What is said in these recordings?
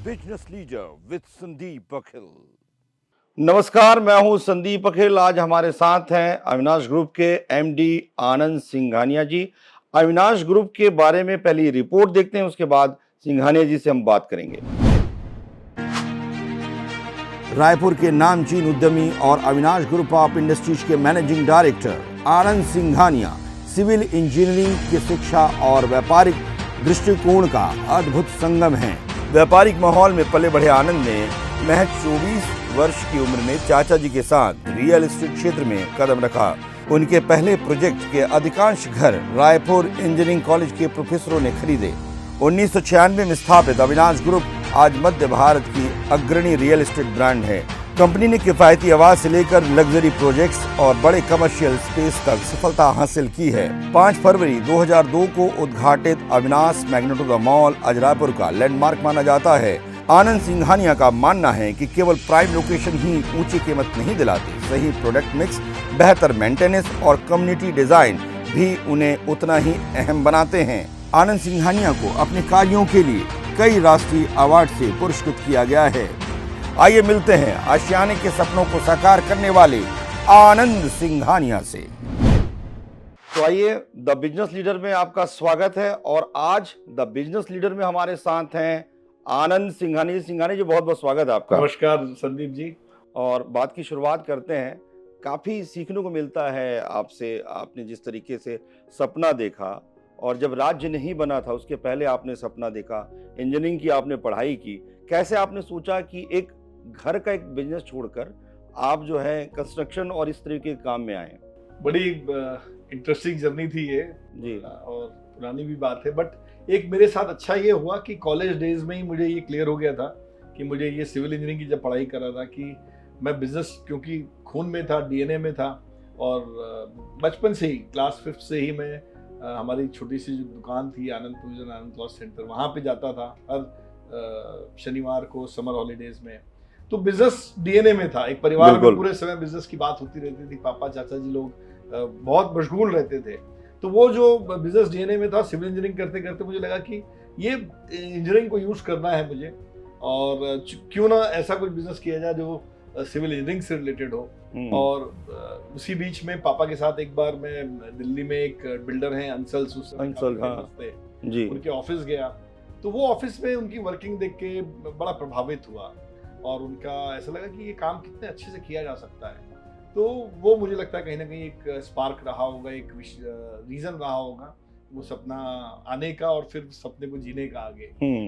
Business leader with Sandeep अखिल। नमस्कार, मैं हूं संदीप अखिल। आज हमारे साथ हैं अविनाश ग्रुप के एमडी आनंद सिंघानिया जी। अविनाश ग्रुप के बारे में पहले रिपोर्ट देखते हैं, उसके बाद सिंघानिया जी से हम बात करेंगे। रायपुर के नामचीन उद्यमी और अविनाश ग्रुप ऑफ इंडस्ट्रीज के मैनेजिंग डायरेक्टर आनंद सिंघानिया सिविल इंजीनियरिंग की शिक्षा और व्यापारिक दृष्टिकोण का अद्भुत संगम है। व्यापारिक माहौल में पले बढ़े आनंद ने महज 24 वर्ष की उम्र में चाचा जी के साथ रियल एस्टेट क्षेत्र में कदम रखा। उनके पहले प्रोजेक्ट के अधिकांश घर रायपुर इंजीनियरिंग कॉलेज के प्रोफेसरों ने खरीदे। 1996 में स्थापित अविनाश ग्रुप आज मध्य भारत की अग्रणी रियल एस्टेट ब्रांड है। कंपनी ने किफायती आवास से लेकर लग्जरी प्रोजेक्ट्स और बड़े कमर्शियल स्पेस तक सफलता हासिल की है। 5 फरवरी 2002 को उद्घाटित अविनाश मैग्नेटो द मॉल आज रायपुर का लैंडमार्क माना जाता है। आनंद सिंघानिया का मानना है कि केवल प्राइम लोकेशन ही ऊंची कीमत नहीं दिलाती, सही प्रोडक्ट मिक्स, बेहतर मेंटेनेंस और कम्युनिटी डिजाइन भी उन्हें उतना ही अहम बनाते हैं। आनंद सिंघानिया को अपने कार्यों के लिए कई राष्ट्रीय अवार्ड से पुरस्कृत किया गया है। आइए मिलते हैं आशियाने के सपनों को साकार करने वाले आनंद सिंघानिया से। तो आइए, द बिजनेस लीडर में आपका स्वागत है और आज द बिजनेस लीडर में हमारे साथ हैं आनंद सिंघानिया। सिंघानिया जी, बहुत बहुत स्वागत है आपका। नमस्कार संदीप जी। और बात की शुरुआत करते हैं। काफी सीखने को मिलता है आपसे। आपने जिस तरीके से सपना देखा और जब राज्य नहीं बना था उसके पहले आपने सपना देखा, इंजीनियरिंग की आपने पढ़ाई की, कैसे आपने सोचा कि एक घर का एक बिजनेस छोड़कर आप जो है कंस्ट्रक्शन और इस तरीके के काम में आए? बड़ी इंटरेस्टिंग जर्नी थी ये जी। और पुरानी भी बात है, बट एक मेरे साथ अच्छा ये हुआ कि कॉलेज डेज में ही मुझे ये क्लियर हो गया था कि मुझे ये सिविल इंजीनियरिंग की जब पढ़ाई कर रहा था कि मैं बिजनेस, क्योंकि खून में था, डीएनए में था और बचपन से ही क्लास 5 से ही मैं हमारी छोटी सी जो दुकान थी आनंद प्रोविजन आनंद क्लॉथ सेंटर, वहाँ पे जाता था हर शनिवार को समर हॉलीडेज में। तो बिजनेस डीएनए में था। एक परिवार में पूरे समय बिजनेस की बात होती रहती थी। पापा चाचा जी लोग बहुत मशगूल रहते थे। तो वो जो बिजनेस डीएनए में था, सिविल इंजीनियरिंग करते करते मुझे लगा कि ये इंजीनियरिंग को यूज करना है मुझे, और क्यों ना ऐसा कुछ बिजनेस किया जाए जो सिविल इंजीनियरिंग से रिलेटेड हो। और उसी बीच में पापा के साथ एक बार मैं दिल्ली में एक बिल्डर हैं अंसल जी, उनके ऑफिस गया। तो वो ऑफिस में उनकी वर्किंग देख के बड़ा प्रभावित हुआ और उनका ऐसा लगा कि ये काम कितने अच्छे से किया जा सकता है। तो वो मुझे लगता है कहीं ना कहीं एक स्पार्क रहा होगा, एक रीजन रहा होगा वो सपना आने का और फिर सपने को जीने का आगे।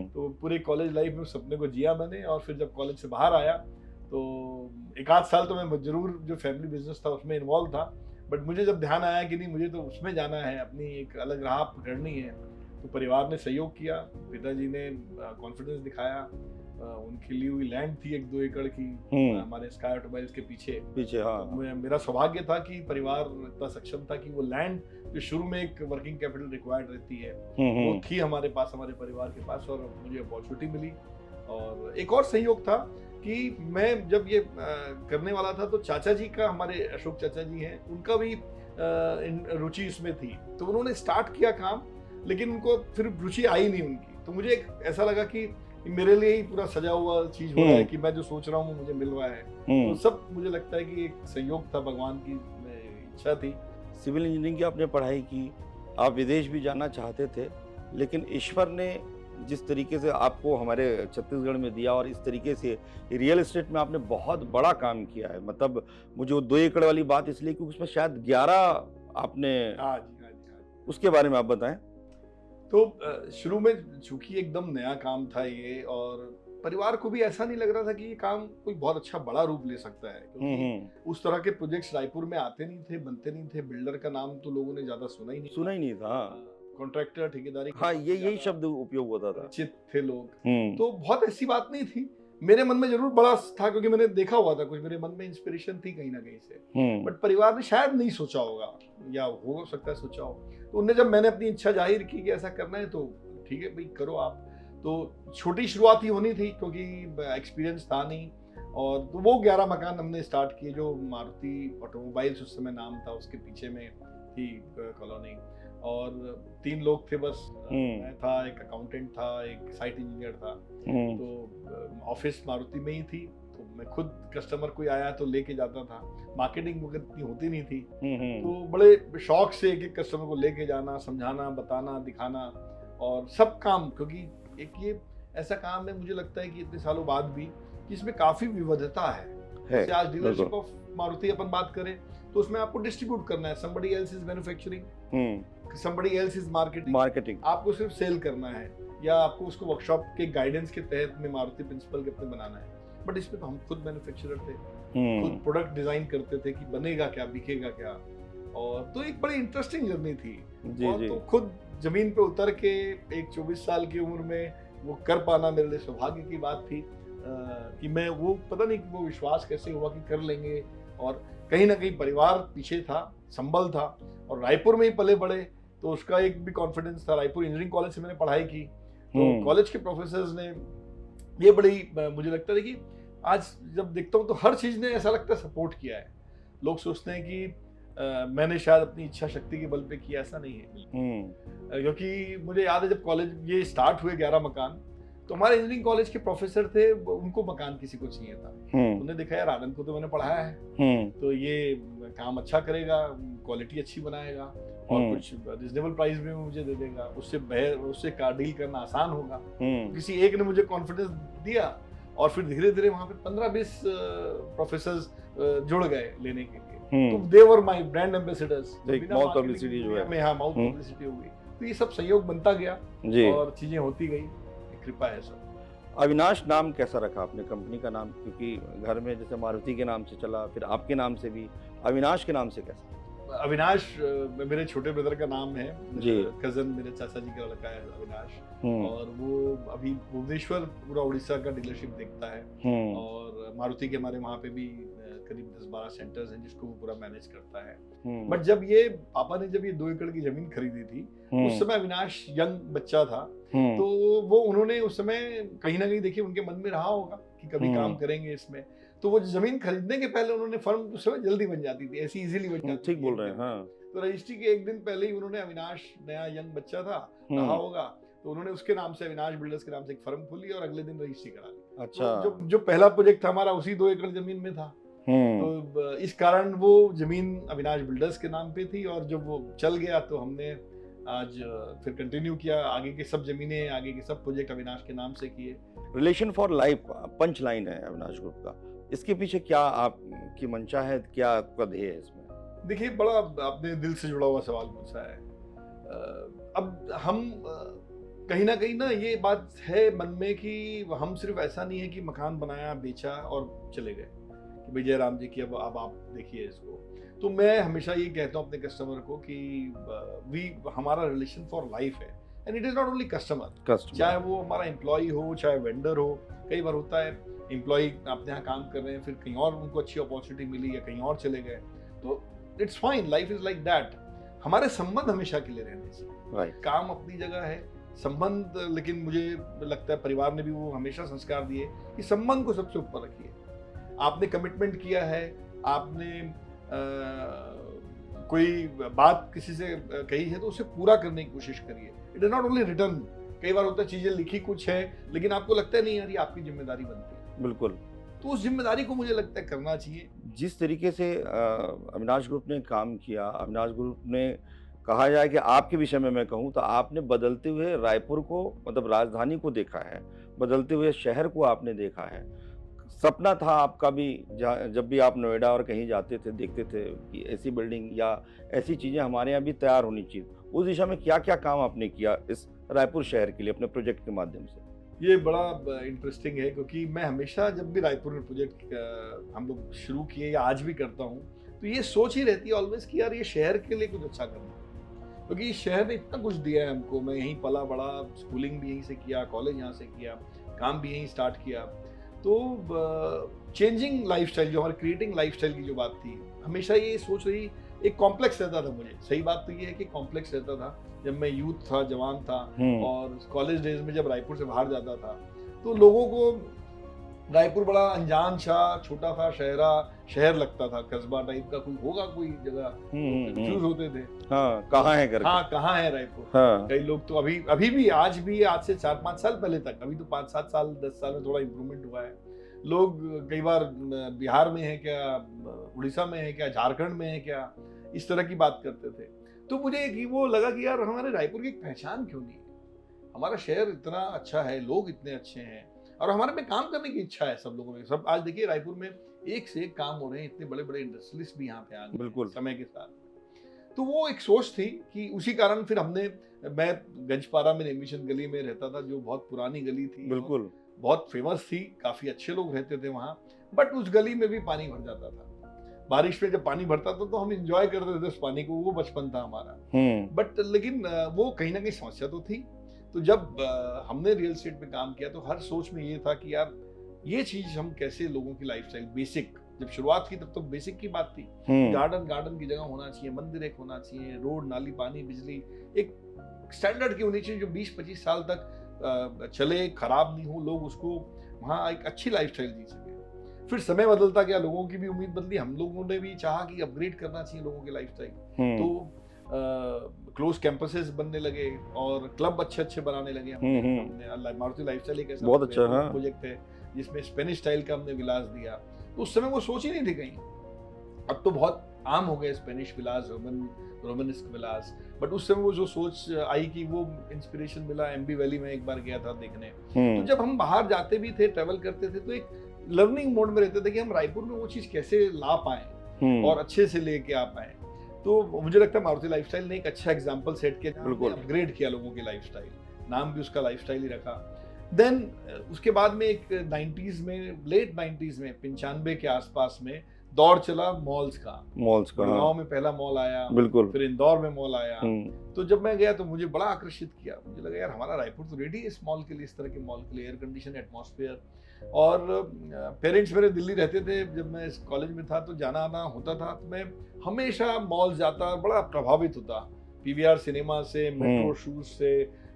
तो पूरे कॉलेज लाइफ में सपने को जिया मैंने, और फिर जब कॉलेज से बाहर आया तो 1 आध साल तो मैं जरूर जो फैमिली बिजनेस था उसमें इन्वॉल्व था, बट मुझे जब ध्यान आया कि नहीं मुझे तो उसमें जाना है, अपनी एक अलग राह पकड़नी है, तो परिवार ने सहयोग किया। पिताजी ने कॉन्फिडेंस दिखाया। उनकी ली हुई लैंड थी 1-2 एकड़ की हमारे स्काई ऑटोमोबाइल्स के पीछे। हाँ। तो मेरा सौभाग्य था कि परिवार इतना सक्षम था कि वो लैंड जो शुरू में एक वर्किंग कैपिटल रिक्वायर्ड रहती है वो थी हमारे पास, हमारे परिवार के पास, और मुझे अपॉर्चुनिटी मिली। और एक और सहयोग था कि मैं जब ये करने वाला था तो चाचा जी का, हमारे अशोक चाचा जी हैं, उनका भी रुचि इसमें थी। तो उन्होंने स्टार्ट किया काम, लेकिन उनको फिर रुचि आई नहीं उनकी। तो मुझे एक ऐसा लगा कि मेरे लिए ही पूरा सजा हुआ चीज हो रहा है कि मैं जो सोच रहा हूँ मुझे मिल रहा है। तो सब मुझे लगता है कि एक सहयोग था, भगवान की इच्छा थी। सिविल इंजीनियरिंग की आपने पढ़ाई की, आप विदेश भी जाना चाहते थे, लेकिन ईश्वर ने जिस तरीके से आपको हमारे छत्तीसगढ़ में दिया और इस तरीके से रियल एस्टेट में आपने बहुत बड़ा काम किया है। मतलब मुझे वो 2 एकड़ वाली बात इसलिए क्योंकि उसमें शायद 11 आपने। उसके बारे में आप बताएं। तो शुरू में चूंकि एकदम नया काम था ये, और परिवार को भी ऐसा नहीं लग रहा था कि ये काम कोई बहुत अच्छा बड़ा रूप ले सकता है, क्योंकि उस तरह के प्रोजेक्ट्स रायपुर में आते नहीं थे, बनते नहीं थे। बिल्डर का नाम तो लोगों ने ज्यादा सुना ही नहीं था। कॉन्ट्रैक्टर, ठेकेदारी, हाँ, यही शब्द उपयोग होता था, चित थे लोग। तो बहुत ऐसी बात नहीं थी। मेरे मन में जरूर बड़ा था क्योंकि मैंने देखा हुआ था कुछ, मेरे मन में इंस्पिरेशन थी कहीं ना कहीं से, बट परिवार ने शायद नहीं सोचा होगा, या हो सकता है सोचा हो। तो उन्हें जब मैंने अपनी इच्छा जाहिर की कि ऐसा करना है तो ठीक है भाई, करो आप। तो छोटी शुरुआत ही होनी थी क्योंकि एक्सपीरियंस था नहीं। और तो वो 11 मकान हमने स्टार्ट किए, जो मारुति ऑटोमोबाइल्स उस समय नाम था, उसके पीछे में थी कॉलोनी। और 3 लोग थे बस। मैं था, एक अकाउंटेंट था, एक साइट इंजीनियर था। तो ऑफिस मारुति में ही थी, तो मैं खुद कस्टमर कोई आया तो लेके जाता था। मार्केटिंग वगैरह इतनी होती नहीं थी, तो बड़े शौक से एक एक कस्टमर को लेके जाना, समझाना, बताना, दिखाना और सब काम। क्योंकि एक ये ऐसा काम है, मुझे लगता है कि इतने सालों बाद भी कि इसमें काफी विविधता है। जैसे आज डीलरशिप ऑफ मारुति अपन बात करें तो उसमें आपको डिस्ट्रीब्यूट करना है, somebody else is manufacturing, somebody else is marketing, आपको सिर्फ सेल करना है या आपको उसको वर्कशॉप के गाइडेंस के तहत में मारुति प्रिंसिपल के अपने बनाना है। बट इसमें तो हम खुद मैन्युफैक्चरर थे, खुद प्रोडक्ट डिजाइन करते थे कि बनेगा क्या, बिकेगा क्या। और तो एक बड़ी इंटरेस्टिंग जर्नी थी। और तो खुद जमीन पे उतर के एक 24 साल की उम्र में वो कर पाना मेरे लिए सौभाग्य की बात थी। कि मैं वो पता नहीं वो विश्वास कैसे हुआ कि कर लेंगे। और कहीं ना कहीं परिवार पीछे था, संबल था, और रायपुर में ही पले बड़े, तो उसका एक भी कॉन्फिडेंस था। रायपुर इंजीनियरिंग कॉलेज से मैंने पढ़ाई की, तो कॉलेज के प्रोफेसर्स ने ये बड़ी, मुझे लगता है कि आज जब देखता हूँ तो हर चीज ने ऐसा लगता है सपोर्ट किया है। लोग सोचते हैं कि मैंने शायद अपनी इच्छा शक्ति के बल पे किया, ऐसा नहीं है। क्योंकि मुझे याद है जब कॉलेज ये स्टार्ट हुए 11 मकान, तो हमारे इंजीनियरिंग कॉलेज के प्रोफेसर थे, उनको मकान किसी को चाहिए था। उन्होंने देखा यार आनंद को तो मैंने पढ़ाया है, तो ये काम अच्छा करेगा, क्वालिटी अच्छी बनाएगा और कुछ रिजनेबल प्राइस में मुझे दे देगा, उससे डील करना आसान होगा। किसी एक ने मुझे कॉन्फिडेंस दिया और फिर धीरे धीरे वहाँ पे 15-20 प्रोफेसर्स जुड़ गए लेने के लिए। तो they were my brand ambassadors. Mouth publicity जो है, हाँ, माउथ पब्लिसिटी हो गई। तो ये सब सहयोग बनता गया और चीजें होती गई, कृपा है सब। अविनाश नाम कैसा रखा आपने कंपनी का नाम? क्योंकि घर में जैसे मारुति के नाम से चला, फिर आपके नाम से भी, अविनाश के नाम से कैसा? अविनाश मेरे छोटे ब्रदर का नाम है जी, कजन मेरे चाचा जी का लड़का है अविनाश। और वो अभी भुवनेश्वर पूरा उड़ीसा का डीलरशिप देखता है और मारुति के हमारे वहाँ पे भी करीब 10-12 सेंटर्स हैं जिसको वो पूरा मैनेज करता है। बट जब ये पापा ने जब ये 2 एकड़ की जमीन खरीदी थी, उस समय अविनाश यंग बच्चा था, तो वो उन्होंने उस समय कहीं ना कहीं देखिए उनके मन में रहा होगा कि कभी काम करेंगे इसमें। तो वो जमीन खरीदने के पहले उन्होंने फर्म उस समय जल्दी बन जाती थी, ऐसी इजीली बन जाती थी। ठीक बोल रहे हैं, हाँ। तो रजिस्ट्री के एक दिन पहले ही उन्होंने, अविनाश नया यंग बच्चा था, रहा होगा, तो उन्होंने उसके नाम से अविनाश बिल्डर्स के नाम से एक फर्म खोली और अगले दिन रजिस्ट्री करा ली। अच्छा। तो जो पहला प्रोजेक्ट था हमारा उसी 2 एकड़ जमीन में था। तो इस कारण वो जमीन अविनाश बिल्डर्स के नाम पे थी, और जब वो चल गया तो हमने आज फिर कंटिन्यू किया, आगे के सब जमीनें, आगे के सब प्रोजेक्ट अविनाश के नाम से किए। Relation for life punch line है अविनाश ग्रुप का, इसके पीछे क्या आपकी मंशा है, क्या आपका ध्येय है इसमें? देखिए, बड़ा आपने दिल से जुड़ा हुआ सवाल पूछा है। अब हम कहीं ना कहीं ना ये बात है मन में कि हम सिर्फ ऐसा नहीं है कि मकान बनाया, बेचा और चले गए कि भाई जयराम जी की अब आप देखिए इसको। तो मैं हमेशा ये कहता हूँ अपने कस्टमर को कि हमारा रिलेशन फॉर लाइफ है, and it is not only customer, चाहे वो हमारा एम्प्लॉय हो, चाहे वेंडर हो। कई बार होता है एम्प्लॉय अपने यहाँ काम कर रहे हैं, फिर कहीं और उनको अच्छी अपॉर्चुनिटी मिली या कहीं और चले गए, तो it's fine, life is like that. हमारे संबंध हमेशा के लिए रहने चाहिए। काम अपनी जगह है, संबंध, लेकिन मुझे लगता है परिवार ने भी वो हमेशा संस्कार दिए कि संबंध को सबसे ऊपर रखिए। आपने कमिटमेंट किया है, आपने कोई बात किसी से कही है तो उसे पूरा करने की कोशिश करिए। It is not only return. कई बार होता है चीजें लिखी कुछ है लेकिन आपको लगता है नहीं यार ये आपकी जिम्मेदारी बनती है। बिल्कुल। तो उस जिम्मेदारी को मुझे लगता है करना चाहिए। जिस तरीके से अविनाश ग्रुप ने काम किया, अविनाश ग्रुप ने, कहा जाए कि आपके विषय में मैं कहूँ तो आपने बदलते हुए रायपुर को, मतलब राजधानी को देखा है, बदलते हुए शहर को आपने देखा है। सपना था आपका भी, जब भी आप नोएडा और कहीं जाते थे देखते थे कि ऐसी बिल्डिंग या ऐसी चीज़ें हमारे यहाँ भी तैयार होनी चाहिए। उस दिशा में क्या क्या काम आपने किया इस रायपुर शहर के लिए अपने प्रोजेक्ट के माध्यम से? ये बड़ा इंटरेस्टिंग है क्योंकि मैं हमेशा जब भी रायपुर में प्रोजेक्ट हम लोग शुरू किए या आज भी करता हूँ तो ये सोच ही रहती है ऑलवेज कि यार ये शहर के लिए कुछ अच्छा करना, क्योंकि इस शहर ने इतना कुछ दिया है हमको। मैं यहीं पला बड़ा, स्कूलिंग भी यहीं से किया, कॉलेज यहाँ से किया, काम भी यहीं स्टार्ट किया। तो चेंजिंग लाइफस्टाइल, जो हमारे क्रिएटिंग लाइफस्टाइल की जो बात थी, हमेशा ये सोच रही, एक कॉम्प्लेक्स रहता था मुझे। सही बात तो ये है कि कॉम्प्लेक्स रहता था जब मैं यूथ था, जवान था, और कॉलेज डेज में जब रायपुर से बाहर जाता था तो लोगों को रायपुर बड़ा अनजान सा छोटा था शहर लगता था, कस्बा टाइप का कोई होगा कोई जगह, कंफ्यूज होते थे। हाँ, कहाँ है करके। हाँ, कहाँ है रायपुर। हाँ, कई लोग तो अभी भी आज से 4-5 साल पहले तक, अभी तो 5-7 साल 10 साल में थोड़ा इम्प्रूवमेंट हुआ है। लोग कई बार बिहार में है क्या, उड़ीसा में है क्या, झारखंड में है क्या, इस तरह की बात करते थे। तो मुझे वो लगा कि यार हमारे रायपुर की एक पहचान क्यों नहीं है, हमारा शहर इतना अच्छा है, लोग इतने अच्छे हैं और हमारे में काम करने की इच्छा है सब लोगों में। सब आज देखिए रायपुर में एक से एक काम हो रहे हैं, इतने बड़े बड़े इंडस्ट्रियलिस्ट भी यहाँ पे आ गए बिल्कुल समय के साथ। तो वो एक सोच थी कि उसी कारण फिर मैं गंजपारा में नेमिशन गली में रहता था, जो बहुत पुरानी गली थी, बिल्कुल। बहुत फेमस थी, काफी अच्छे लोग रहते थे वहाँ, बट उस गली में भी पानी भर जाता था। बारिश में जब पानी भरता था तो हम एंजॉय करते थे उस पानी को, वो बचपन था हमारा। बट लेकिन वो कहीं ना कहीं समस्या तो थी। तो जब हमने रियल एस्टेट में काम किया तो हर सोच में ये था कि यार ये चीज हम कैसे लोगों की लाइफस्टाइल बेसिक, जब शुरुआत की तब तो बेसिक की बात थी, गार्डन की जगह होना चाहिए, मंदिर एक होना चाहिए, रोड नाली पानी बिजली एक स्टैंडर्ड की होनी चाहिए जो 20-25 साल तक चले, खराब नहीं हो, लोग उसको वहाँ एक अच्छी लाइफस्टाइल जी सके। फिर समय बदलता गया, लोगों की भी उम्मीद बदली, हम लोगों ने भी चाहा कि अपग्रेड करना चाहिए लोगों की लाइफस्टाइल। तो क्लोज कैंपसेस बनने लगे और क्लब अच्छे बनाने लगे हमने। मारुति लाइफस्टाइल एक ऐसा बहुत अच्छा प्रोजेक्ट है जिसमें स्पेनिश स्टाइल का हमने विलास दिया। तो उस समय वो सोच ही नहीं थी कहीं, अब तो बहुत आम हो गए स्पेनिश विलास, रोमनिस्क विलास, बट उस समय वो जो सोच आई कि वो इंस्पिरेशन मिला। एमबी वैली में एक बार गया था देखने। तो जब हम बाहर जाते भी थे, ट्रेवल करते थे, तो एक लर्निंग मोड में रहते थे कि हम रायपुर में वो चीज कैसे ला पाए और अच्छे से लेके आ पाए। तो मुझे लगता है मारुति लाइफस्टाइल ने एक अच्छा एग्जांपल सेट किया, बिल्कुल अपग्रेड किया लोगों की लाइफस्टाइल, नाम भी उसका लाइफस्टाइल ही रखा। देन उसके बाद में एक 90s में, लेट 90s में 95 के आसपास में दौर चला मॉल्स का। गाँव में पहला मॉल आया, बिल्कुल, फिर इंदौर में मॉल आया। तो जब मैं गया तो मुझे बड़ा आकर्षित किया, मुझे लगा यार हमारा रायपुर तो रेडी है इस मॉल के लिए, इस तरह के मॉल के लिए, एयर कंडीशन एटमॉस्फेयर। और पेरेंट्स मेरे दिल्ली रहते थे, जब मैं इस कॉलेज में था तो जाना आना होता था, तो मैं हमेशा मॉल जाता, बड़ा प्रभावित होता पीवीआर सिनेमा से, मेट्रो शूज से,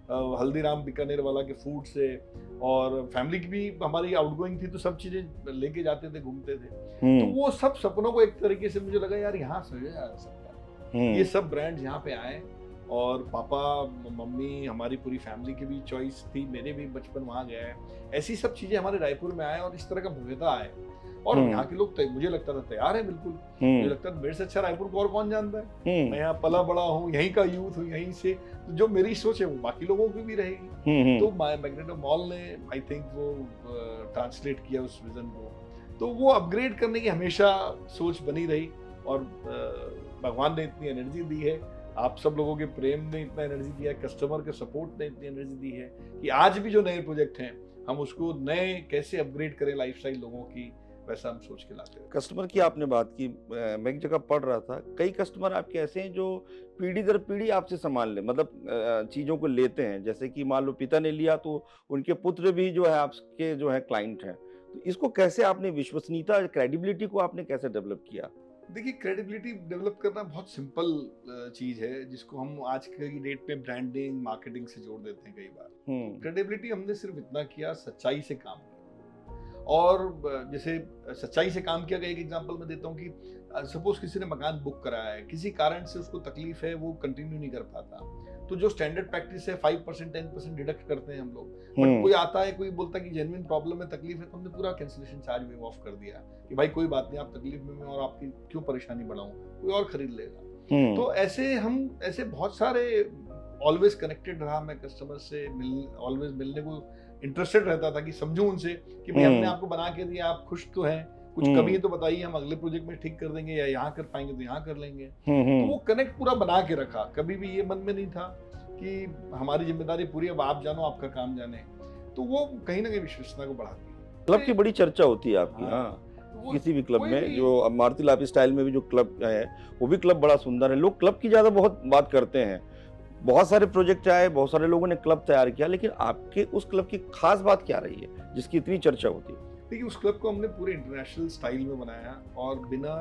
हल्दीराम बीकानेर वाला के फूड से, और फैमिली की भी हमारी आउटगोइंग थी तो सब चीजें लेके जाते थे, घूमते थे। तो वो सब सपनों को एक तरीके से मुझे लगा यार यहाँ सजा जा सकता है, ये सब ब्रांड्स यहाँ पे आए। और पापा मम्मी हमारी पूरी फैमिली की भी चॉइस थी, मेरे भी बचपन वहाँ गया है, ऐसी सब चीजें हमारे रायपुर में आए और इस तरह का भव्यता आए। और यहाँ के लोग मुझे लगता था तैयार है बिल्कुल। मुझे लगता था मेरे से अच्छा रायपुर को और कौन जानता है, मैं यहाँ पला बड़ा हूँ, यहीं का यूथ हूँ, यहीं से, तो जो मेरी सोच है वो बाकी लोगों की भी रहेगी। तो मैग्नेटो मॉल ने आई थिंक वो ट्रांसलेट किया उस विजन को, तो वो अपग्रेड करने की हमेशा सोच बनी रही। और भगवान ने इतनी एनर्जी दी है, आप सब लोगों के प्रेम ने इतना एनर्जी दिया है, कस्टमर के सपोर्ट ने इतनी एनर्जी दी है कि आज भी जो नए प्रोजेक्ट हैं हम उसको नए कैसे अपग्रेड करें लाइफस्टाइल लोगों की, वैसा हम सोच के लाते हैं। कस्टमर की आपने बात की, मैं एक जगह पढ़ रहा था, कई कस्टमर आपके ऐसे हैं जो पीढ़ी दर पीढ़ी आपसे सामान ले, मतलब चीज़ों को लेते हैं, जैसे कि मान लो पिता ने लिया तो उनके पुत्र भी जो है आपके जो है क्लाइंट हैं। तो इसको कैसे आपने विश्वसनीयता, क्रेडिबिलिटी को आपने कैसे डेवलप किया? देखिए, क्रेडिबिलिटी डेवलप करना बहुत सिंपल चीज है, जिसको हम आज की डेट में ब्रांडिंग मार्केटिंग से जोड़ देते हैं कई बार। क्रेडिबिलिटी हमने सिर्फ इतना किया, सच्चाई से काम किया। और जैसे सच्चाई से काम किया, एक एग्जांपल मैं देता हूँ कि सपोज किसी ने मकान बुक कराया है, किसी कारण से उसको तकलीफ है, वो कंटिन्यू नहीं कर पाता, तो जो स्टैंडर्ड प्रैक्टिस है 5% 10% डिडक्ट करते हैं हम लोग। बट कोई आता है, कोई बोलता है कि जेन्युइन प्रॉब्लम है, तकलीफ है, तो हमने पूरा कैंसिलेशन चार्ज वेव ऑफ कर दिया कि भाई कोई बात नहीं, आप तकलीफ में और आपकी क्यों परेशानी बढ़ाऊं, कोई और खरीद लेगा। तो ऐसे बहुत सारे, ऑलवेज कनेक्टेड रहा मैं कस्टमर से, ऑलवेज मिलने को इंटरेस्टेड रहता था कि समझूं उनसे कि भाई हमने आपको बना के दिया, आप खुश तो हैं, कुछ कमी है तो बताइए, हम अगले प्रोजेक्ट में ठीक कर देंगे, या यहाँ कर पाएंगे तो यहाँ कर लेंगे। तो वो कनेक्ट पूरा बना के रखा, कभी भी ये मन में नहीं था कि हमारी जिम्मेदारी पूरी, अब आप जानो, आपका काम जाने। तो वो कहीं ना कहीं विश्वसनीयता को बढ़ाती है। क्लब की बड़ी चर्चा होती है आपकी। हाँ, किसी भी क्लब में, जो अब मारुति लाइफस्टाइल में भी जो क्लब है वो भी क्लब बड़ा सुंदर है, लोग क्लब की ज्यादा बहुत बात करते हैं, बहुत सारे प्रोजेक्ट आए, बहुत सारे लोगों ने क्लब तैयार किया, लेकिन आपके उस क्लब की खास बात क्या रही है जिसकी इतनी चर्चा होती है? देखिए, उस क्लब को हमने पूरे इंटरनेशनल स्टाइल में बनाया और बिना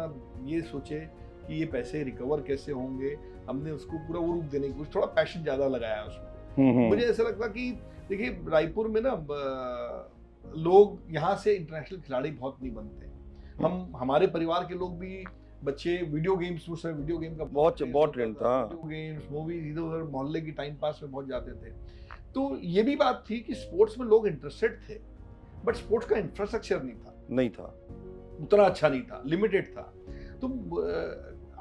ये सोचे कि ये पैसे रिकवर कैसे होंगे, हमने उसको पूरा वो रूप देने की, थोड़ा पैशन ज्यादा लगाया उसमें। मुझे ऐसा लगता कि देखिए, रायपुर में ना लोग यहाँ से इंटरनेशनल खिलाड़ी बहुत नहीं बनते। हमारे परिवार के लोग भी बच्चे वीडियो गेम्स, उस समय वीडियो गेम का बहुत ट्रेंड था। वीडियो गेम्स, मूवीज, इधर उधर मोहल्ले की टाइम पास में बहुत जाते थे। तो ये भी बात थी कि स्पोर्ट्स में लोग इंटरेस्टेड थे, बट स्पोर्ट्स का इंफ्रास्ट्रक्चर नहीं था, उतना अच्छा नहीं था, लिमिटेड था। तो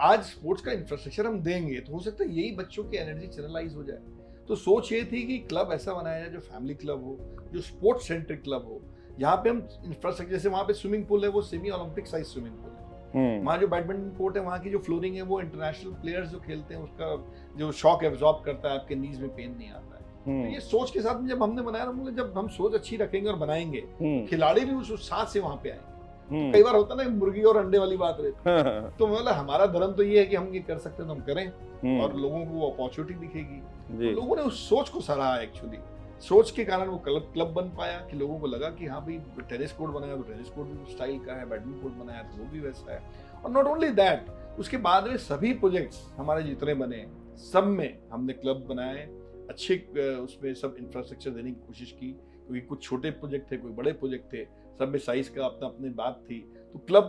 आज स्पोर्ट्स का इंफ्रास्ट्रक्चर हम देंगे तो हो सकता है यही बच्चों की एनर्जी चैनलाइज हो जाए। तो सोच ये थी कि क्लब ऐसा बनाया जाए जो फैमिली क्लब हो, जो स्पोर्ट्स सेंट्रिक क्लब हो, यहाँ पे हम इंफ्रास्ट्रक्चर, जैसे वहाँ पे स्विमिंग पूल है, वो semi Olympic size swimming pool है। वहाँ जो बैडमिंटन कोर्ट है, वहाँ की जो फ्लोरिंग है, वो इंटरनेशनल प्लेयर्स जो खेलते हैं उसका जो शॉक एब्जॉर्ब करता है, आपके नीज में पेन नहीं आता है। तो ये सोच के साथ में जब हमने बनाया, बोले जब हम सोच अच्छी रखेंगे और बनाएंगे, खिलाड़ी भी उस उत्साह से वहाँ पे आएंगे। तो कई बार होता है ना, मुर्गी और अंडे वाली बात रहती। तो मतलब हमारा धर्म तो ये है कि हम ये कर सकते हैं तो हम करें, और लोगों को वो अपॉर्चुनिटी दिखेगी। तो लोगों ने उस सोच को सराहा। एक्चुअली सोच के कारण वो क्लब बन पाया कि लोगों को लगा कि हाँ भाई, टेनिस कोर्ट बनाया तो टेनिस कोर्ट भी स्टाइल का है, बैडमिंटन कोर्ट बनाया तो वो भी वैसा है। और नॉट ओनली दैट, उसके बाद में सभी प्रोजेक्ट्स हमारे जितने बने, सब में हमने क्लब बनाए, अच्छे उसमें सब इंफ्रास्ट्रक्चर देने की कोशिश की, क्योंकि कुछ छोटे प्रोजेक्ट थे, कोई बड़े प्रोजेक्ट थे, सब में साइज का अपना अपनी बात थी। तो क्लब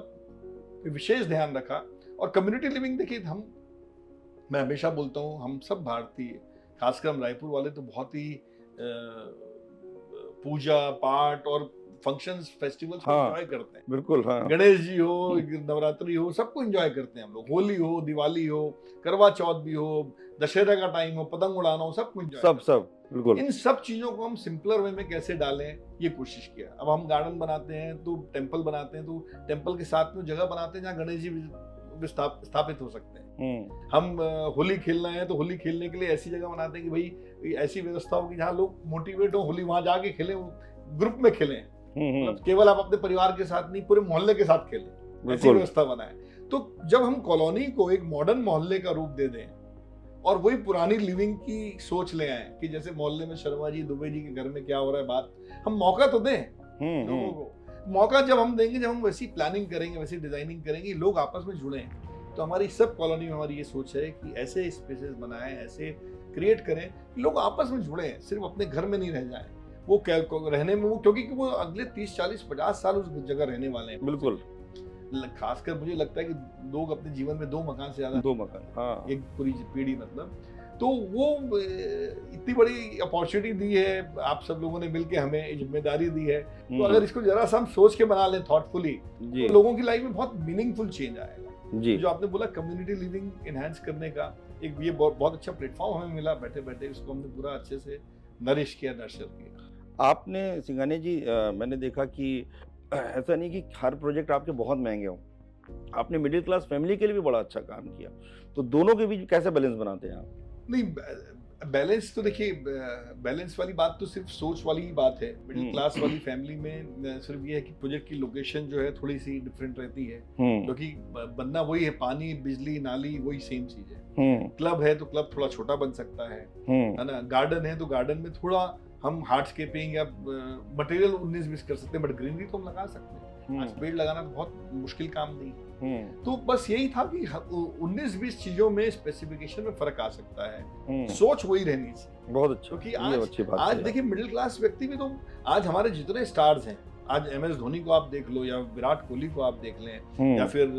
पे विशेष ध्यान रखा। और कम्युनिटी लिविंग देखिए, मैं हमेशा बोलता हूँ, हम सब भारतीय, खासकर हम रायपुर वाले तो बहुत ही पूजा पाठ और फंक्शंस, फेस्टिवल्स को एंजॉय करते हैं। बिल्कुल, हाँ। गणेश जी हो, नवरात्रि हो, सबको एंजॉय करते हैं हम लोग। होली हो, दिवाली हो, करवा चौथ भी हो, दशहरा का टाइम हो, पतंग उड़ाना हो, सबको एंजॉय, सब बिल्कुल। इन सब चीजों को हम सिंपलर वे में कैसे डालें, ये कोशिश किया। अब हम गार्डन बनाते हैं तो टेम्पल बनाते हैं, तो टेम्पल के साथ में जगह बनाते हैं जहाँ गणेश जी स्थापित हो सकते हैं। हम होली खेलना है तो होली खेलने के लिए ऐसी जगह बनाते हैं कि भाई ऐसी व्यवस्था हो कि जहाँ लोग मोटिवेट हो, होली वहां जाके खेलें, ग्रुप में खेलें, मतलब केवल आप अपने परिवार के साथ नहीं, पूरे मोहल्ले के साथ खेलें, ऐसी व्यवस्था बनाए। तो जब हम कॉलोनी को एक मॉडर्न मोहल्ले का रूप दे दें और वही पुरानी लिविंग की सोच ले आए कि जैसे मोहल्ले में शर्मा जी, दुबे जी के घर में क्या हो रहा है, बात हम मौका तो दें लोगों को। मौका जब हम देंगे, जब हम वैसी प्लानिंग करेंगे, वैसी डिजाइनिंग करेंगे, लोग आपस में जुड़े। तो हमारी सब कॉलोनी में हमारी ये सोच है कि ऐसे स्पेसेस बनाएं, ऐसे क्रिएट करें, लोग आपस में जुड़े, सिर्फ अपने घर में नहीं रह जाएं। वो रहने में वो, क्योंकि वो अगले 30, 40, 50 साल उस जगह रहने वाले हैं। बिल्कुल। खासकर मुझे लगता है कि लोग अपने जीवन में 2 मकान से ज्यादा, 2 मकान, हाँ, एक पूरी पीढ़ी मतलब। तो वो इतनी बड़ी अपॉर्चुनिटी दी है, आप सब लोगों ने मिलकर हमें जिम्मेदारी दी है। तो अगर इसको जरा सा हम सोच के बना लें थॉटफुली, तो लोगों की लाइफ में बहुत मीनिंगफुल चेंज आएगा। जो आपने बोला कम्युनिटी लिविंग एनहांस करने का, एक ये बहुत अच्छा प्लेटफॉर्म हमें मिला बैठे बैठे, उसको हमने पूरा अच्छे से नरिश किया, नर्चर किया। आपने सिंघानिया जी, मैंने देखा कि ऐसा नहीं कि हर प्रोजेक्ट आपके बहुत महंगे हों, आपने मिडिल क्लास फैमिली के लिए भी बड़ा अच्छा काम किया। तो दोनों के बीच कैसे बैलेंस बनाते हैं आप? नहीं, बैलेंस तो देखिए, बैलेंस वाली बात तो सिर्फ सोच वाली ही बात है। मिडिल क्लास वाली फैमिली में सिर्फ ये है कि प्रोजेक्ट की लोकेशन जो है थोड़ी सी डिफरेंट रहती है, क्योंकि बनना वही है, पानी, बिजली, नाली वही सेम चीज है। क्लब है तो क्लब थोड़ा छोटा बन सकता है ना। गार्डन है तो गार्डन में थोड़ा हम हार्डस्केपिंग या मटेरियल 19-20 कर सकते हैं, बट ग्रीनरी तो हम लगा सकते हैं। आज पेड़ लगाना तो बहुत मुश्किल काम नहीं। तो बस यही था कि 19-20 चीजों में स्पेसिफिकेशन में फर्क आ सकता है, सोच वही रहनी चाहिए। बहुत अच्छा, क्योंकि आज देखिए, मिडिल क्लास व्यक्ति भी तो, आज हमारे जितने स्टार्स हैं, आज MS धोनी को आप देख लो, या विराट कोहली को आप देख लें, या फिर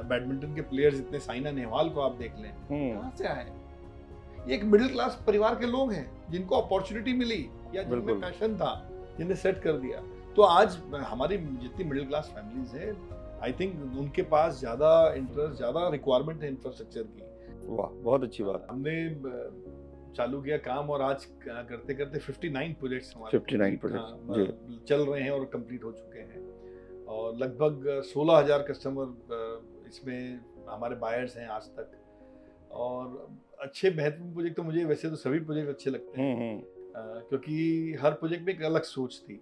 बैडमिंटन के प्लेयर्स इतने, साइना नेहवाल को आप देख लें, कहाँ से आए? ये एक मिडिल क्लास परिवार के लोग हैं जिनको अपॉर्चुनिटी मिली, या जिनमें पैशन था, जिन्हें सेट कर दिया। तो आज हमारी जितनी मिडिल क्लास फैमिलीज है, आई थिंक उनके पास ज्यादा इंटरेस्ट, ज्यादा रिक्वायरमेंट है इंफ्रास्ट्रक्चर की। वाह, बहुत अच्छी बात। हमने चालू किया काम, और आज करते करते 59 प्रोजेक्ट्स हमारे 59 प्रोजेक्ट चल रहे हैं और कंप्लीट हो चुके हैं, और लगभग 16,000 कस्टमर इसमें हमारे बायर्स हैं आज तक। और अच्छे महत्वपूर्ण प्रोजेक्ट तो मुझे, वैसे तो सभी प्रोजेक्ट अच्छे लगते हैं, क्योंकि हर प्रोजेक्ट में एक अलग सोच थी।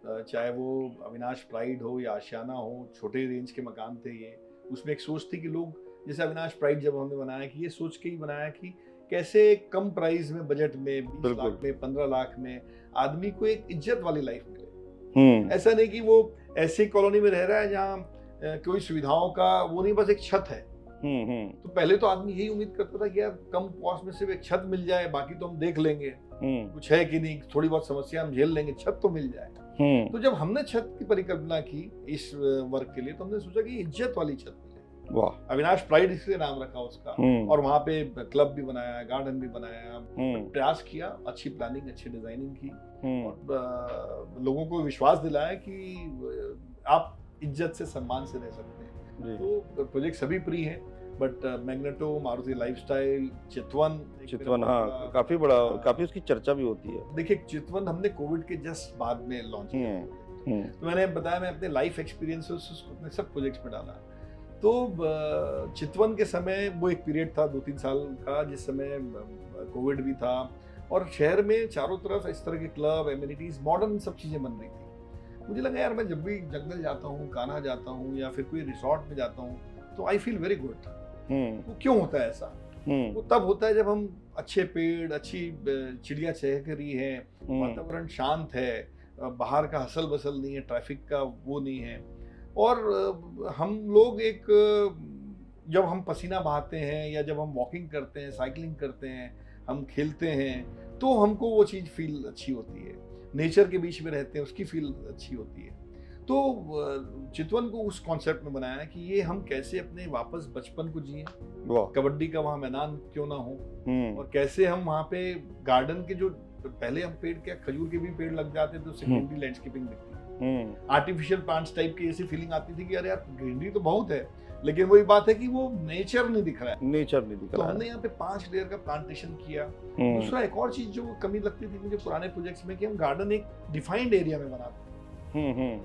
चाहे वो अविनाश प्राइड हो या आशियाना हो, छोटे रेंज के मकान थे ये, उसमें एक सोच थी कि लोग, जैसे अविनाश प्राइड जब हमने बनाया, कि ये सोच के ही बनाया कि कैसे कम प्राइस में, बजट में, 20 लाख में, 15 लाख में आदमी को एक इज्जत वाली लाइफ मिले। ऐसा नहीं कि वो ऐसी कॉलोनी में रह रहा है जहाँ कोई सुविधाओं का वो नहीं, बस एक छत है। तो पहले तो आदमी यही उम्मीद करता था कि यार कम कॉस्ट में सिर्फ एक छत मिल जाए, बाकी तो हम देख लेंगे, कुछ है कि नहीं, थोड़ी बहुत समस्या हम झेल लेंगे, छत तो मिल जाए। तो जब हमने छत की परिकल्पना की इस वर्क के लिए, तो हमने सोचा कि इज्जत वाली छत मिले। वाह। अविनाश प्राइड इसलिए नाम रखा उसका, और वहाँ पे क्लब भी बनाया, गार्डन भी बनाया, प्रयास किया, अच्छी प्लानिंग, अच्छी डिजाइनिंग की, और लोगों को विश्वास दिलाया कि आप इज्जत से, सम्मान से रह सकते हैं। तो प्रोजेक्ट सभी प्री हैं, बट मैग्नेटो, मारुति लाइफस्टाइल, चितवन, हाँ काफी बड़ा, काफी उसकी चर्चा भी होती है। देखिए चितवन हमने कोविड के जस्ट बाद में लॉन्च किया, तो मैंने बताया मैं अपने लाइफ एक्सपीरियंसेस उसको अपने सब प्रोजेक्ट्स में डाला। तो चितवन के समय वो एक पीरियड था 2-3 साल का, जिस समय कोविड भी था और शहर में चारों तरफ इस तरह के क्लब, एमिनिटीज, मॉडर्न सब चीजें बन रही थी। मुझे लगा यार मैं जब भी जंगल जाता हूँ, कान्हा जाता हूँ या फिर कोई रिसोर्ट में जाता हूँ, तो आई फील वेरी गुड। वो क्यों होता है ऐसा? वो तब होता है जब हम अच्छे पेड़, अच्छी चिड़िया चहक रही है, वातावरण शांत है, बाहर का हसल बसल नहीं है, ट्रैफिक का वो नहीं है, और हम लोग एक, जब हम पसीना बहाते हैं या जब हम वॉकिंग करते हैं, साइकिलिंग करते हैं, हम खेलते हैं, तो हमको वो चीज़ फील अच्छी होती है। नेचर के बीच में रहते हैं, उसकी फील अच्छी होती है। तो चितवन को उस कॉन्सेप्ट में बनाया है कि ये हम कैसे अपने वापस बचपन को जिए, कबड्डी का वहाँ मैदान क्यों ना हो, और कैसे हम वहाँ पे गार्डन के जो पहले हम पेड़, क्या खजूर के भी पेड़ लग जाते थे, उससे ग्रीनरी लैंडस्केपिंग दिखती है, आर्टिफिशियल प्लांट्स टाइप की ऐसी फीलिंग आती थी कि अरे यार ग्रीनरी तो बहुत है, लेकिन वही बात है कि वो नेचर नहीं दिख रहा है, नेचर नहीं दिख रहा है। तो हमने यहाँ पे 5 लेयर का प्लांटेशन किया। दूसरा एक और चीज जो कमी लगती थी मुझे पुराने प्रोजेक्ट्स में, कि हम गार्डन एक डिफाइंड एरिया में बनाते।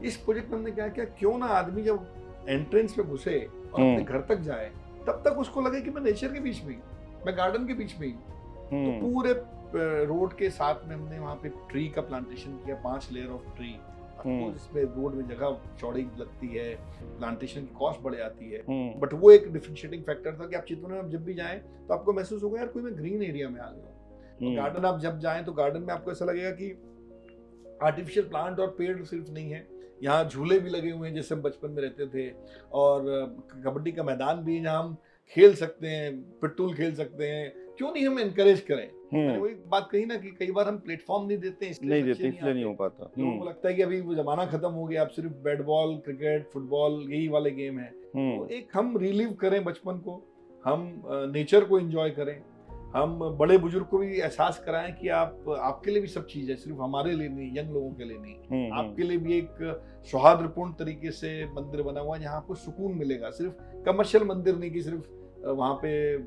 इस प्रोजेक्ट में हमने क्या किया, क्यों ना आदमी जब एंट्रेंस पे घुसे और अपने घर तक जाए, तब तक उसको लगे कि मैं नेचर के बीच में ही, मैं गार्डन के बीच में ही। तो पूरे रोड के साथ में हमने वहाँ पे ट्री का प्लांटेशन किया, 5 लेयर ऑफ ट्री। इसमें रोड में जगह चौड़ी लगती है, प्लांटेशन की कॉस्ट बढ़ जाती है, बट वो एक डिफरेंशिएटिंग फैक्टर था कि आप चितवन में जब भी जाएं तो आपको महसूस होगा यार कोई मैं ग्रीन एरिया में आ गया हूँ। गार्डन आप जब जाएं तो गार्डन में आपको ऐसा लगेगा कि आर्टिफिशियल प्लांट और पेड़ सिर्फ नहीं है, यहाँ झूले भी लगे हुए हैं जैसे हम बचपन में रहते थे, और कबड्डी का मैदान भी जहाँ हम खेल सकते हैं, पिट्टूल खेल सकते हैं, क्यों नहीं हम एनकरेज करें। मैंने वही बात कही ना कि कई बार हम प्लेटफॉर्म नहीं देते, इसलिए नहीं हो पाता। लोगों को लगता है कि अभी वो जमाना खत्म हो गया, अब सिर्फ बैट बॉल, क्रिकेट, फुटबॉल यही वाले गेम है। तो एक हम रिलीव करें बचपन को, हम नेचर को एंजॉय करें, हम बड़े बुजुर्ग को भी एहसास कराएं कि आपके लिए भी सब चीज है, सिर्फ हमारे लिए नहीं, यंग लोगों के लिए नहीं, आपके लिए भी एक सौहार्दपूर्ण तरीके से मंदिर बना हुआ है जहाँ आपको सुकून मिलेगा। सिर्फ कमर्शियल मंदिर नहीं कि सिर्फ वहाँ पे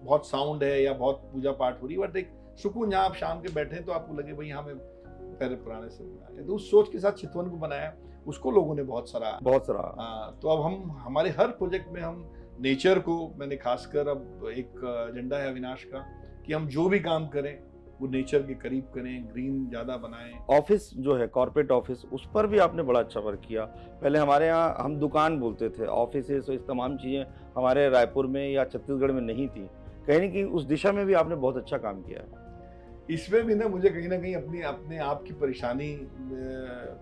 बहुत साउंड है या बहुत पूजा पाठ हो रही है, बट एक सुकून जहाँ आप शाम के बैठे तो आपको लगे भाई यहाँ में पहले पुराने से बनाया। तो उस सोच के साथ चितवन को बनाया, उसको लोगों ने बहुत सराहा। तो अब हम हमारे हर प्रोजेक्ट में हम नेचर को, मैंने खासकर अब एक एजेंडा है अविनाश का कि हम जो भी काम करें वो नेचर के करीब करें, ग्रीन ज्यादा बनाएं। ऑफिस जो है, कॉर्पोरेट ऑफिस, उस पर भी आपने बड़ा अच्छा वर्क किया। पहले हमारे यहाँ हम दुकान बोलते थे, ऑफिस इस तमाम चीजें हमारे रायपुर में या छत्तीसगढ़ में नहीं थी, कहीं ना कहीं उस दिशा में भी आपने बहुत अच्छा काम किया है। इसमें भी ना मुझे कहीं ना कहीं अपने आप की परेशानी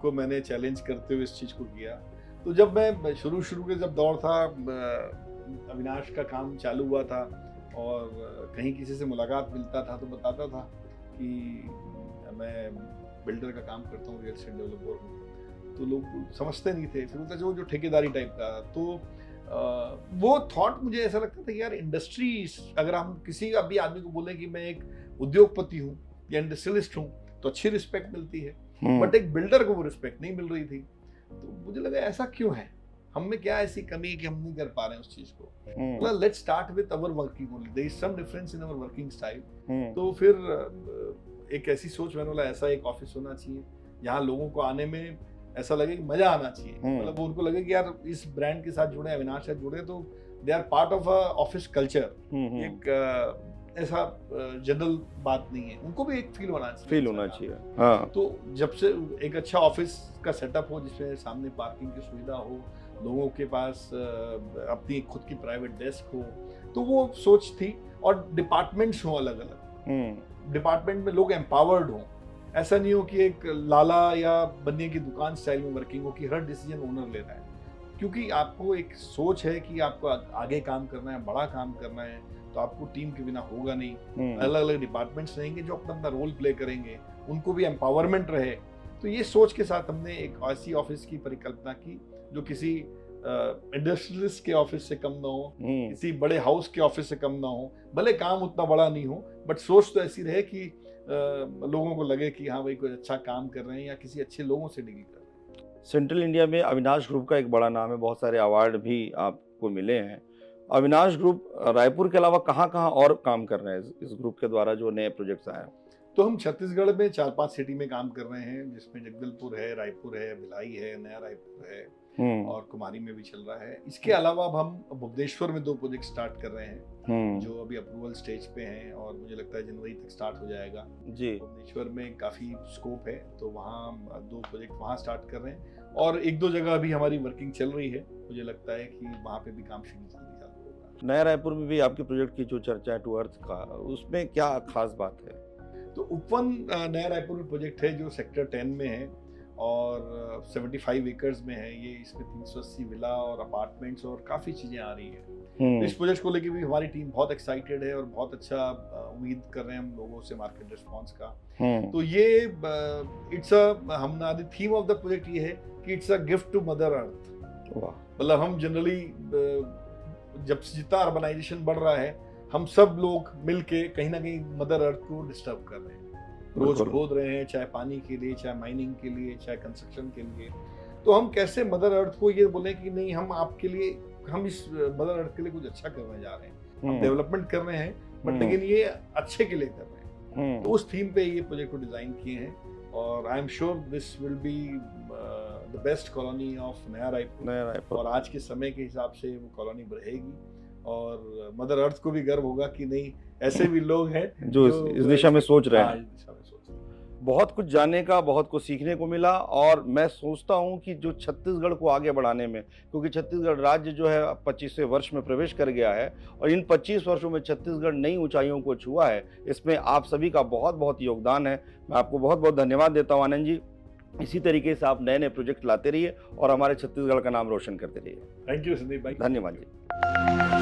को मैंने चैलेंज करते हुए इस चीज को किया। तो जब मैं शुरू के जब दौर था, अविनाश का काम चालू हुआ था और कहीं किसी से मुलाकात मिलता था तो बताता था कि मैं बिल्डर का काम करता हूँ, रियल एस्टेट डेवलपर हूँ। तो लोग समझते नहीं थे, फिर होता जो ठेकेदारी टाइप का। तो वो थॉट मुझे ऐसा लगता था कि यार इंडस्ट्री, अगर हम किसी अभी आदमी को बोलें कि मैं एक उद्योगपति हूँ या इंडस्ट्रियलिस्ट हूँ तो अच्छी रिस्पेक्ट मिलती है, बट एक बिल्डर को वो रिस्पेक्ट नहीं मिल रही थी। तो मुझे लगा ऐसा क्यों है, हम में क्या ऐसी कमी है कि हम नहीं कर पा रहे हैं उस चीज को। मतलब let's start with our working only, there is some difference in our working style. तो फिर एक ऐसी सोच मैंने बोला ऐसा एक ऑफिस होना चाहिए जहाँ लोगों को आने में ऐसा लगे कि मजा आना चाहिए, मतलब उनको लगे कि यार इस ब्रांड के साथ जुड़े, अविनाश से जुड़े तो they are part of a office culture. एक ऐसा जनरल बात नहीं है, उनको भी एक फील होना चाहिए। हाँ। तो जब से एक अच्छा ऑफिस का सेटअप हो जिसमें सामने पार्किंग की सुविधा हो, लोगों के पास अपनी खुद की प्राइवेट डेस्क हो, तो वो सोच थी। और डिपार्टमेंट्स हो अलग अलग, डिपार्टमेंट में लोग एम्पावर्ड हो, ऐसा नहीं हो कि एक लाला या बनिए की दुकान स्टाइल में वर्किंग हो कि हर डिसीजन ओनर ले रहा है। क्योंकि आपको एक सोच है कि आपको आगे काम करना है, बड़ा काम करना है, तो आपको टीम के बिना होगा नहीं। अलग अलग डिपार्टमेंट्स रहेंगे जो अपना अपना रोल प्ले करेंगे, उनको भी एम्पावरमेंट रहे। तो ये सोच के साथ हमने एक ऐसी ऑफिस की परिकल्पना की जो किसी इंडस्ट्रियलिस्ट के ऑफिस से कम ना हो, किसी बड़े हाउस के ऑफिस से कम ना हो, भले काम उतना बड़ा नहीं हो, बट सोच तो ऐसी रहे कि लोगों को लगे कि हाँ भाई कुछ अच्छा काम कर रहे हैं या किसी अच्छे लोगों से डील कर रहे हैं। सेंट्रल इंडिया में अविनाश ग्रुप का एक बड़ा नाम है, बहुत सारे अवार्ड भी आपको मिले हैं। अविनाश ग्रुप रायपुर के अलावा कहाँ कहाँ और काम कर रहे हैं इस ग्रुप के द्वारा जो नए प्रोजेक्ट्स आए हैं? तो हम छत्तीसगढ़ में 4-5 सिटी में काम कर रहे हैं, जिसमें जगदलपुर है, रायपुर है, भिलाई है, नया रायपुर है और कुमारी में भी चल रहा है। इसके अलावा अब हम भुवनेश्वर में 2 प्रोजेक्ट स्टार्ट कर रहे हैं जो अभी अप्रूवल स्टेज पे हैं और मुझे लगता है जनवरी तक स्टार्ट हो जाएगा जी। भुवनेश्वर में काफ़ी स्कोप है, तो वहाँ हम 2 प्रोजेक्ट वहाँ स्टार्ट कर रहे हैं और 1-2 जगह अभी हमारी वर्किंग चल रही है। मुझे लगता है कि वहाँ पे भी काम जल्दी चालू होगा। नया रायपुर में भी आपके प्रोजेक्ट की जो चर्चा है टू अर्थ का, उसमें क्या खास बात है? तो उपवन नया रायपुर में प्रोजेक्ट है जो सेक्टर 10 में है और 75 एकर्स में है। ये इसमें 380 विला और अपार्टमेंट्स और काफ़ी चीज़ें आ रही हैं। इस प्रोजेक्ट को लेके भी हमारी टीम बहुत एक्साइटेड है और बहुत अच्छा उम्मीद कर रहे हैं हम लोगों से मार्केट रिस्पांस का। तो ये इट्स हमारी थीम ऑफ द प्रोजेक्ट ये है कि it's a gift to mother earth. मतलब हम जनरली जब जितना अर्बनाइजेशन बढ़ रहा है, हम सब लोग मिलके कहीं ना कहीं मदर अर्थ को डिस्टर्ब कर रहे हैं, रोज खोद रहे हैं, चाहे पानी के लिए, चाहे माइनिंग के लिए, चाहे कंस्ट्रक्शन के लिए। तो हम कैसे मदर अर्थ को ये बोलें कि नहीं, हम आपके लिए, हम इस मदर अर्थ के लिए कुछ अच्छा करने जा रहे हैं, हम डेवलपमेंट कर रहे हैं, बट लेकिन ये अच्छे के लिए कर रहे हैं। तो उस थीम पे ये प्रोजेक्ट को डिजाइन किए हैं और I am sure this will be the best colony of नया रायपुर। और आज के समय के हिसाब से वो कॉलोनी बढ़ेगी और मदर अर्थ को भी गर्व होगा कि नहीं, ऐसे भी लोग हैं जो इस दिशा में सोच रहे हैं। इस दिशा में सोच रहे हैं। बहुत कुछ जानने का, बहुत कुछ सीखने को मिला और मैं सोचता हूं कि जो छत्तीसगढ़ को आगे बढ़ाने में, क्योंकि छत्तीसगढ़ राज्य जो है 25वें वर्ष में प्रवेश कर गया है और इन 25 वर्षों में छत्तीसगढ़ नई ऊंचाइयों को छुआ है, इसमें आप सभी का बहुत बहुत योगदान है। मैं आपको बहुत बहुत धन्यवाद देता हूँ आनंद जी। इसी तरीके से आप नए नए प्रोजेक्ट लाते रहिए और हमारे छत्तीसगढ़ का नाम रोशन करते रहिए। थैंक यू संदीप भाई। धन्यवाद जी।